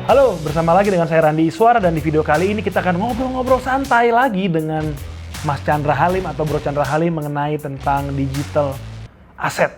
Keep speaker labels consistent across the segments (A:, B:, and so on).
A: Halo, bersama lagi dengan saya Randi Iswara dan di video kali ini kita akan ngobrol-ngobrol santai lagi dengan Mas Chandra Halim atau Bro Chandra Halim mengenai tentang digital asset.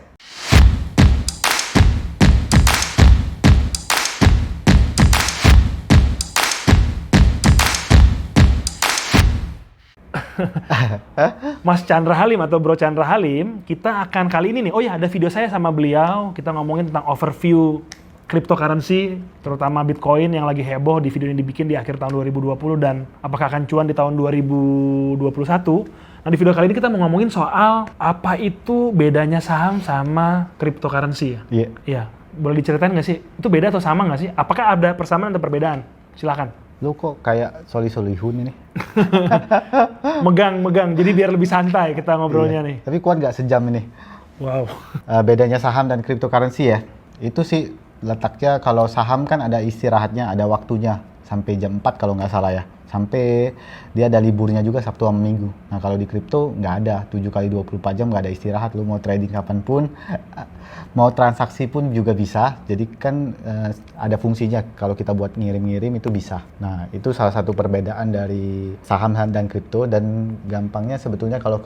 A: Mas Chandra Halim atau Bro Chandra Halim, kita akan kali ini nih, ada video saya sama beliau, kita ngomongin tentang overview cryptocurrency, terutama Bitcoin yang lagi heboh. Di video ini dibikin di akhir tahun 2020 dan apakah akan cuan di tahun 2021. Nah, di video kali ini kita mau ngomongin soal apa itu bedanya saham sama cryptocurrency ya?
B: Iya.
A: Iya. Boleh diceritain nggak sih? Itu beda atau sama nggak sih? Apakah ada persamaan atau perbedaan? Silakan.
B: Lu kok kayak solihun ini?
A: Megang. Jadi biar lebih santai kita ngobrolnya nih.
B: Tapi kuat nggak sejam ini?
A: Wow.
B: Bedanya saham dan cryptocurrency ya? Itu sih letaknya, kalau saham kan ada istirahatnya, ada waktunya. Sampai jam 4 kalau nggak salah ya. Sampai dia ada liburnya juga Sabtu sama Minggu. Nah kalau di kripto nggak ada, 7 kali 24 jam nggak ada istirahat. Lu mau trading kapanpun, mau transaksi pun juga bisa. Jadi kan ada fungsinya, kalau kita buat ngirim-ngirim itu bisa. Nah itu salah satu perbedaan dari saham dan kripto. Dan gampangnya sebetulnya kalau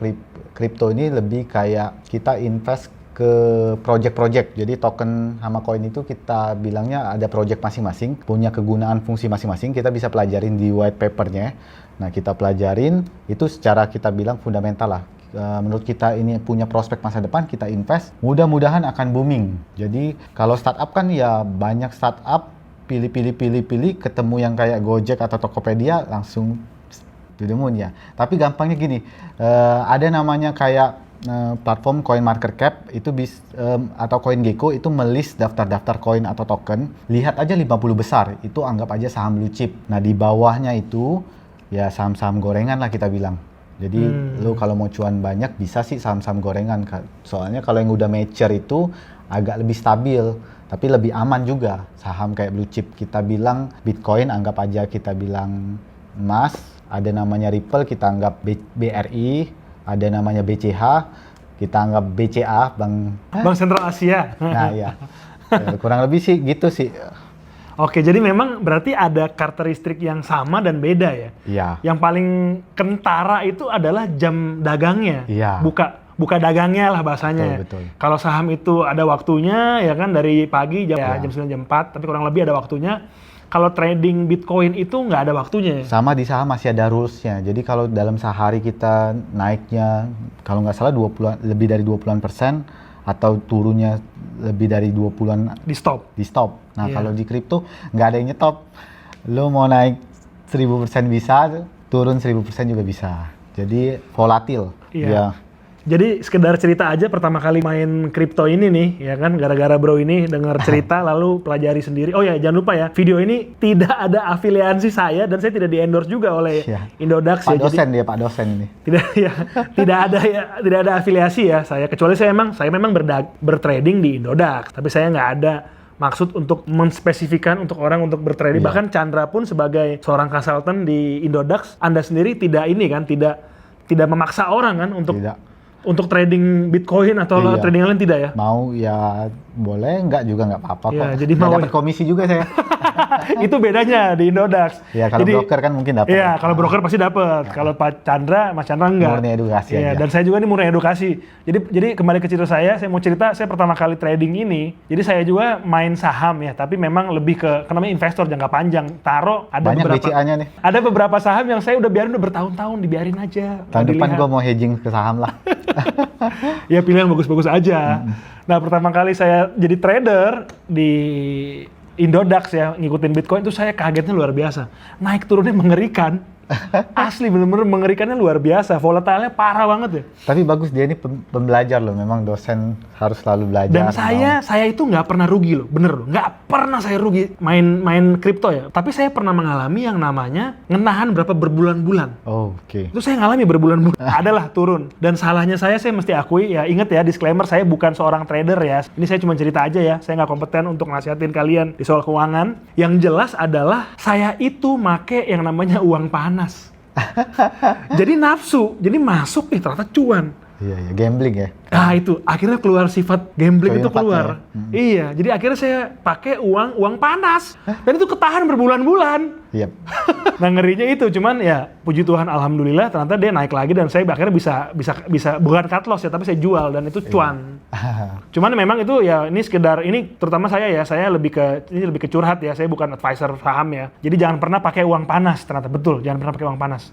B: kripto ini lebih kayak kita invest ke project-project. Jadi token sama koin itu kita bilangnya ada project masing-masing, punya kegunaan fungsi masing-masing. Kita bisa pelajarin di white papernya. Nah kita pelajarin, itu secara kita bilang fundamental lah. Menurut kita ini punya prospek masa depan, kita invest, mudah-mudahan akan booming. Jadi kalau startup kan ya banyak startup, pilih, ketemu yang kayak Gojek atau Tokopedia, langsung to the moon ya. Tapi gampangnya gini, ada namanya kayak platform CoinMarketCap itu atau CoinGecko itu melist daftar-daftar koin atau token. Lihat aja 50 besar, itu anggap aja saham blue chip. Nah di bawahnya itu ya saham-saham gorengan lah kita bilang. Jadi lu kalau mau cuan banyak bisa sih saham-saham gorengan. Soalnya kalau yang udah mature itu agak lebih stabil, tapi lebih aman juga. Saham kayak blue chip kita bilang Bitcoin, anggap aja kita bilang emas. Ada namanya Ripple, kita anggap BRI. Ada namanya BCH, kita anggap BCA, Bank
A: Sentral Asia.
B: Nah ya, kurang lebih sih gitu sih.
A: Oke, jadi memang berarti ada karakteristik yang sama dan beda ya?
B: Iya.
A: Yang paling kentara itu adalah jam dagangnya.
B: Iya.
A: Buka dagangnya lah bahasanya.
B: Betul.
A: Kalau saham itu ada waktunya ya kan, dari pagi jam 9 jam 4, tapi kurang lebih ada waktunya. Kalau trading Bitcoin itu nggak ada waktunya.
B: Sama di saham masih ada rules-nya. Jadi kalau dalam sehari kita naiknya, kalau nggak salah lebih dari 20% atau turunnya lebih dari 20-an
A: Di stop.
B: Nah kalau di kripto nggak ada yang nyetop. Lo mau naik 1000% bisa, turun 1000% juga bisa. Jadi volatil.
A: Iya.
B: Ya.
A: Jadi sekedar cerita aja, pertama kali main kripto ini nih, ya kan, gara-gara bro ini dengar cerita lalu pelajari sendiri. Oh ya, jangan lupa ya, video ini tidak ada afiliasi saya dan saya tidak di-endorse juga oleh Indodax.
B: Pak dosen dia, Pak dosen ini.
A: Tidak ada afiliasi ya saya, kecuali saya memang bertrading di Indodax, tapi saya nggak ada maksud untuk menspesifikan untuk orang untuk bertrading.
B: Iya.
A: Bahkan Chandra pun sebagai seorang konsultan di Indodax, Anda sendiri tidak memaksa orang kan untuk trading Bitcoin atau trading lain, tidak ya?
B: Mau ya boleh, enggak juga nggak apa-apa kok.
A: Jadi
B: mau dapat komisi juga saya.
A: Itu bedanya di Indodax.
B: Ya kalau broker kan mungkin dapat.
A: Iya, kalau broker pasti dapat. Kalau Mas Chandra enggak.
B: Murni edukasi aja.
A: Dan saya juga ini murni edukasi. Jadi kembali ke cerita saya mau cerita saya pertama kali trading ini. Jadi saya juga main saham ya, tapi memang lebih ke namanya investor jangka panjang.
B: Banyak BCA-nya nih.
A: Ada beberapa saham yang saya udah bertahun-tahun, dibiarin aja.
B: Tahun depan gue mau hedging ke saham lah.
A: Ya pilihan bagus-bagus aja. Nah pertama kali saya jadi trader di Indodax ya, ngikutin Bitcoin itu saya kagetnya luar biasa. Naik turunnya mengerikan. Asli bener-bener mengerikannya luar biasa, volatilnya parah banget ya.
B: Tapi bagus, dia ini pembelajar loh, memang dosen harus selalu belajar.
A: Dan saya itu nggak pernah rugi loh, bener loh, nggak pernah saya rugi main kripto ya. Tapi saya pernah mengalami yang namanya ngenahan berapa berbulan-bulan.
B: Oh, oke.
A: Itu saya ngalami berbulan-bulan, adalah turun. Dan salahnya saya mesti akui ya, ingat ya disclaimer, saya bukan seorang trader ya. Ini saya cuma cerita aja ya, saya nggak kompeten untuk nasihatin kalian di soal keuangan. Yang jelas adalah saya itu make yang namanya uang panas. Jadi nafsu, jadi masuk ternyata cuan.
B: Iya, iya, gambling ya.
A: Nah itu, akhirnya keluar sifat gambling itu
B: Coin
A: keluar.
B: ya?
A: Iya, jadi akhirnya saya pakai uang panas. Dan itu ketahan berbulan-bulan.
B: Iya.
A: Nah ngerinya itu, cuman ya puji Tuhan alhamdulillah ternyata dia naik lagi dan saya akhirnya bisa bukan cut loss ya, tapi saya jual dan itu cuan. Cuman memang itu ya ini sekedar, ini terutama saya lebih ke curhat ya, saya bukan advisor saham ya. Jadi jangan pernah pakai uang panas, ternyata betul, jangan pernah pakai uang panas.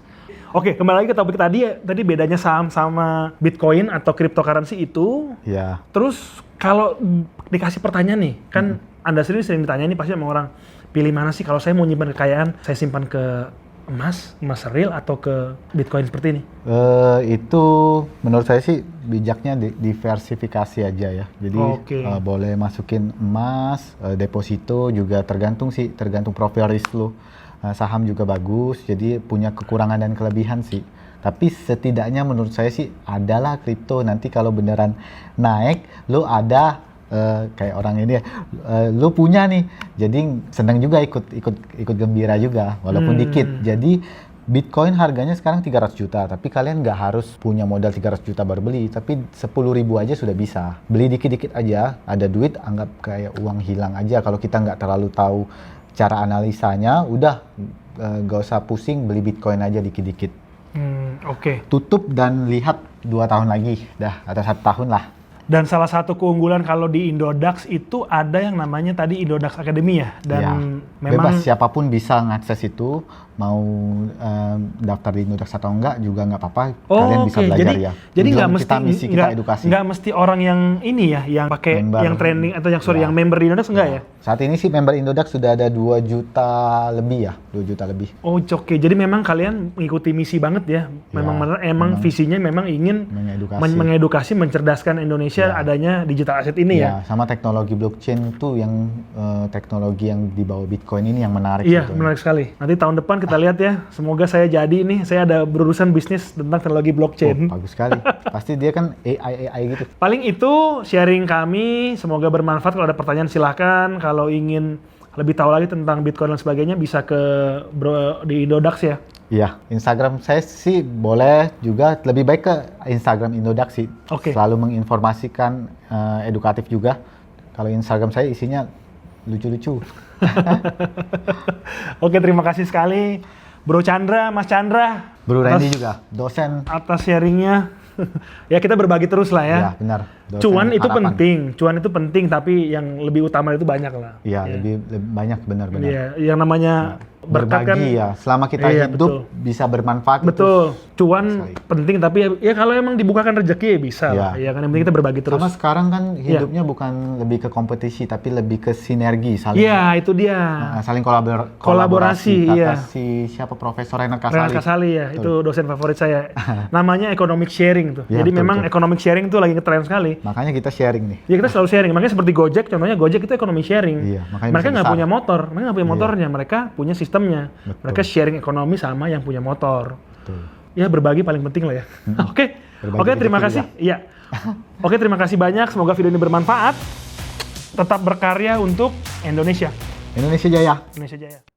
A: Oke, kembali lagi ke topik tadi bedanya saham sama Bitcoin atau cryptocurrency itu.
B: Iya.
A: Terus kalau dikasih pertanyaan nih, kan Anda sering ditanya nih pasti sama orang, pilih mana sih kalau saya mau nyimpan kekayaan, saya simpan ke emas real atau ke Bitcoin seperti ini?
B: Itu menurut saya sih bijaknya diversifikasi aja ya. Jadi boleh masukin emas, deposito juga tergantung profil risk lu. Saham juga bagus, jadi punya kekurangan dan kelebihan sih. Tapi setidaknya menurut saya sih adalah kripto. Nanti kalau beneran naik, lu ada kayak orang ini ya, lu punya nih. Jadi senang juga ikut gembira juga, walaupun dikit. Jadi Bitcoin harganya sekarang 300 juta, tapi kalian nggak harus punya modal 300 juta baru beli, tapi 10.000 aja sudah bisa. Beli dikit-dikit aja, ada duit, anggap kayak uang hilang aja. Kalau kita nggak terlalu tahu cara analisanya, udah gak usah pusing, beli Bitcoin aja dikit-dikit. Tutup dan lihat 2 tahun lagi, dah ada 1 tahun lah.
A: Dan salah satu keunggulan kalau di Indodax itu ada yang namanya tadi Indodax Academy ya, dan
B: ya,
A: memang
B: bebas siapapun bisa ngakses itu, mau daftar di Indodax atau enggak juga nggak apa-apa, kalian bisa belajar ya.
A: Jadi nggak
B: misi kita edukasi.
A: Nggak mesti orang yang ini ya, yang pakai yang training atau yang member di Indodax enggak ya?
B: Saat ini sih member Indodax sudah ada 2 juta lebih ya, 2 juta lebih.
A: Oh oke, jadi memang kalian mengikuti misi banget ya. Memang visinya memang ingin mengedukasi, mencerdaskan Indonesia adanya digital asset ini ya.
B: Sama teknologi blockchain tuh yang teknologi yang di bawah Bitcoin ini yang menarik.
A: Iya, menarik sekali. Nanti tahun depan kita lihat ya, semoga saya jadi nih, saya ada berurusan bisnis tentang teknologi blockchain.
B: Bagus sekali. Pasti dia kan AI gitu.
A: Paling itu sharing kami, semoga bermanfaat. Kalau ada pertanyaan silahkan. Kalau ingin lebih tahu lagi tentang Bitcoin dan sebagainya bisa ke bro di Indodax ya.
B: Iya, Instagram saya sih boleh juga, lebih baik ke Instagram Indodax sih. Selalu menginformasikan, edukatif juga. Kalau Instagram saya isinya lucu-lucu. Oke,
A: terima kasih sekali Bro Chandra, Mas Chandra.
B: Bro Randy juga, dosen.
A: Atas sharingnya. Ya kita berbagi terus lah ya.
B: Iya, benar.
A: Cuan itu penting, tapi yang lebih utama itu banyak lah.
B: Iya, lebih banyak, benar-benar.
A: Iya, yang namanya berkat kan.
B: Ya, selama kita hidup bisa bermanfaat.
A: Betul. Cuan penting, tapi ya kalau emang dibukakan rezeki ya bisa lah. Ya kan, yang penting kita berbagi terus.
B: Sama sekarang kan hidupnya bukan lebih ke kompetisi, tapi lebih ke sinergi.
A: Iya, itu dia.
B: Saling
A: kolaborasi.
B: Kata si siapa Profesor Renat
A: Kasali ya, itu dosen favorit saya. Namanya economic sharing tuh. Jadi memang economic sharing tuh lagi ngetren sekali.
B: Makanya kita sharing nih.
A: Ya kita selalu sharing. Makanya seperti Gojek, contohnya Gojek itu economic sharing.
B: Iya,
A: mereka nggak punya motor, motornya, mereka punya sistemnya. Betul. Mereka sharing ekonomi sama yang punya motor. Betul. Ya berbagi paling penting lah ya. Oke, terima kasih. Iya. Oke, terima kasih banyak. Semoga video ini bermanfaat. Tetap berkarya untuk Indonesia.
B: Indonesia Jaya.
A: Indonesia Jaya.